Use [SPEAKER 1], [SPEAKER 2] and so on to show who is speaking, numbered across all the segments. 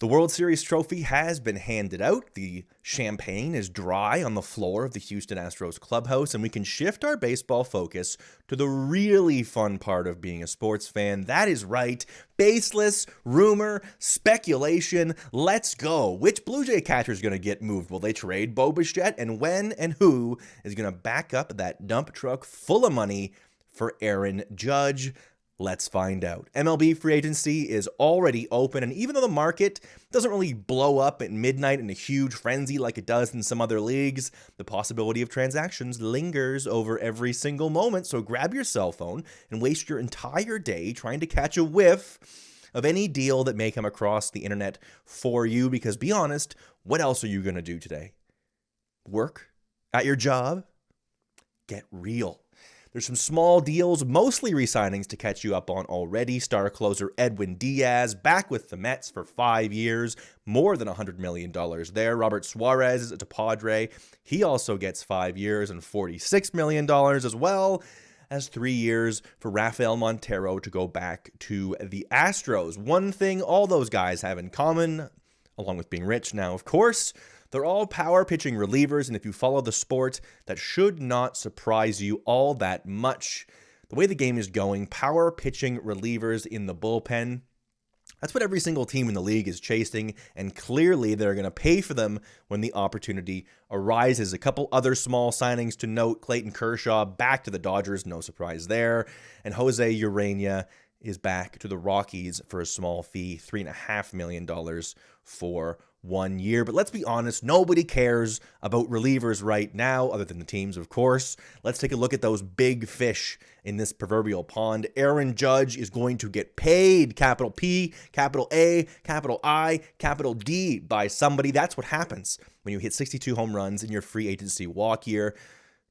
[SPEAKER 1] The World Series trophy has been handed out. The champagne is dry on the floor of the Houston Astros clubhouse, and we can shift our baseball focus to the really fun part of being a sports fan. That is right, baseless, rumor, speculation. Let's go. Which Blue Jay catcher is going to get moved? Will they trade Bo Bichette? And when and who is going to back up that dump truck full of money for Aaron Judge? Let's find out. MLB free agency is already open, and even though the market doesn't really blow up at midnight in a huge frenzy like it does in some other leagues, the possibility of transactions lingers over every single moment. So grab your cell phone and waste your entire day trying to catch a whiff of any deal that may come across the internet for you, because be honest, what else are you going to do today? Work at your job? Get real. There's some small deals, mostly re-signings to catch you up on already. Star closer Edwin Diaz back with the Mets for 5 years, more than $100 million there. Robert Suarez is a Padre. He also gets 5 years and $46 million, as well as 3 years for Rafael Montero to go back to the Astros. One thing all those guys have in common, along with being rich now, of course, they're all power pitching relievers, and if you follow the sport, that should not surprise you all that much. The way the game is going, power pitching relievers in the bullpen, that's what every single team in the league is chasing, and clearly they're going to pay for them when the opportunity arises. A couple other small signings to note: Clayton Kershaw back to the Dodgers, no surprise there, and Jose Urena is back to the Rockies for a small fee, $3.5 million for 1 year. But let's be honest, nobody cares about relievers right now, other than the teams, of course. Let's take a look at those big fish in this proverbial pond. Aaron Judge is going to get paid, capital P, capital A, capital I, capital D, by somebody. That's what happens when you hit 62 home runs in your free agency walk year.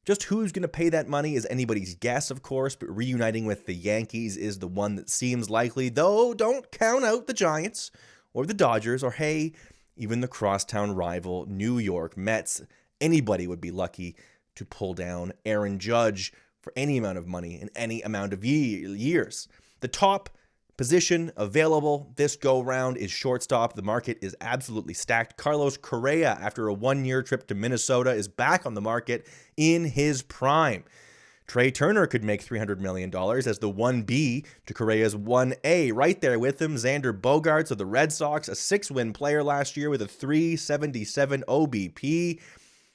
[SPEAKER 1] Just who's going to pay that money is anybody's guess, of course, but reuniting with the Yankees is the one that seems likely, though don't count out the Giants or the Dodgers or, hey, even the crosstown rival New York Mets. Anybody would be lucky to pull down Aaron Judge for any amount of money in any amount of years. The top position available this go-round is shortstop. The market is absolutely stacked. Carlos Correa, after a 1-year trip to Minnesota, is back on the market in his prime. Trey Turner could make $300 million as the 1B to Correa's 1A. Right there with him, Xander Bogaerts of the Red Sox, a 6-win player last year with a 377 OBP.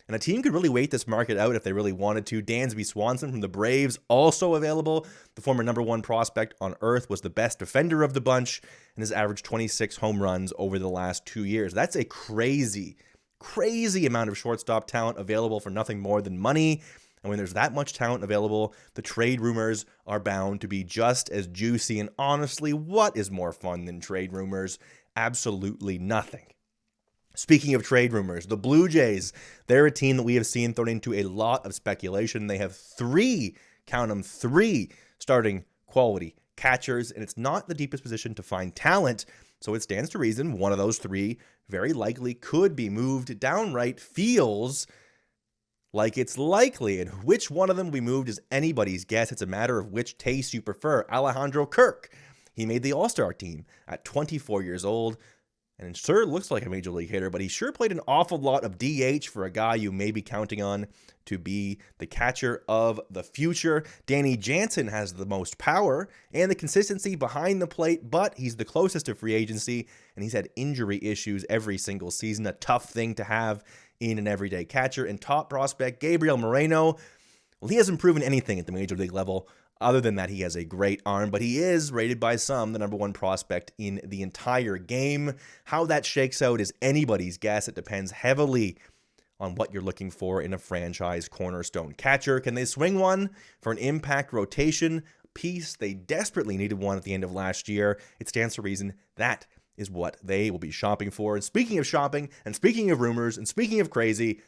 [SPEAKER 1] And a team could really wait this market out if they really wanted to. Dansby Swanson from the Braves, also available. The former #1 prospect on earth, was the best defender of the bunch and has averaged 26 home runs over the last 2 years. That's a crazy amount of shortstop talent available for nothing more than money. And when there's that much talent available, the trade rumors are bound to be just as juicy. And honestly, what is more fun than trade rumors? Absolutely nothing. Speaking of trade rumors, the Blue Jays, they're a team that we have seen thrown into a lot of speculation. They have 3, count them, 3 starting quality catchers, and it's not the deepest position to find talent. So it stands to reason one of those 3 very likely could be moved. Downright feels like it's likely, and which one of them we moved is anybody's guess. It's a matter of which taste you prefer. Alejandro Kirk, he made the All-Star team at 24 years old, and it sure looks like a major league hitter, but he sure played an awful lot of DH for a guy you may be counting on to be the catcher of the future. Danny Jansen has the most power and the consistency behind the plate, but he's the closest to free agency, and he's had injury issues every single season, a tough thing to have in an everyday catcher. And top prospect Gabriel Moreno, well, he hasn't proven anything at the major league level other than that he has a great arm, but he is rated by some the #1 prospect in the entire game. How that shakes out is anybody's guess. It depends heavily on what you're looking for in a franchise cornerstone catcher. Can they swing one for an impact rotation piece? They desperately needed one at the end of last year. It stands to reason that is what they will be shopping for. And speaking of shopping, and speaking of rumors, and speaking of crazy,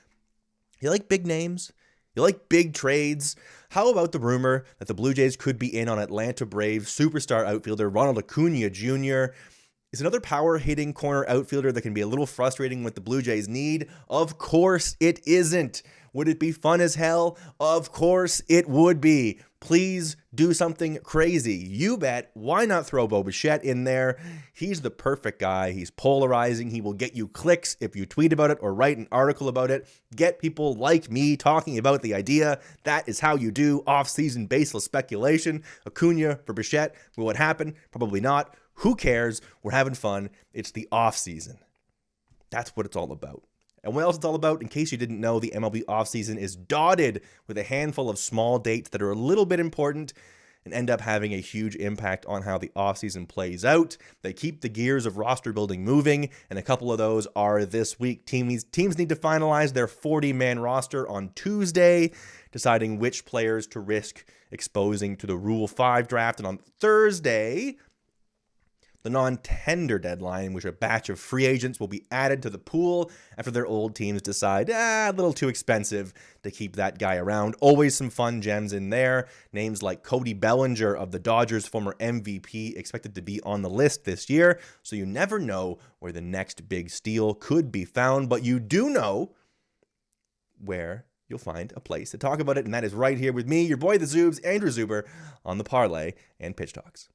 [SPEAKER 1] you like big names? You like big trades? How about the rumor that the Blue Jays could be in on Atlanta Braves superstar outfielder Ronald Acuna Jr.? Is another power-hitting corner outfielder that can be a little frustrating with the Blue Jays need? Of course it isn't. Would it be fun as hell? Of course it would be. Please do something crazy. You bet. Why not throw Bo Bichette in there? He's the perfect guy. He's polarizing. He will get you clicks if you tweet about it or write an article about it. Get people like me talking about the idea. That is how you do off-season baseless speculation. Acuna for Bichette. Will it happen? Probably not. Who cares? We're having fun. It's the off-season. That's what it's all about. And what else it's all about, in case you didn't know, the MLB offseason is dotted with a handful of small dates that are a little bit important and end up having a huge impact on how the offseason plays out. They keep the gears of roster building moving, and a couple of those are this week. Teams need to finalize their 40-man roster on Tuesday, deciding which players to risk exposing to the Rule 5 draft. And on Thursday, the non-tender deadline, in which a batch of free agents will be added to the pool after their old teams decide, a little too expensive to keep that guy around. Always some fun gems in there. Names like Cody Bellinger of the Dodgers, former MVP, expected to be on the list this year. So you never know where the next big steal could be found, but you do know where you'll find a place to talk about it, and that is right here with me, your boy the Zoobs, Andrew Zuber, on the Parlay and Pitch Talks.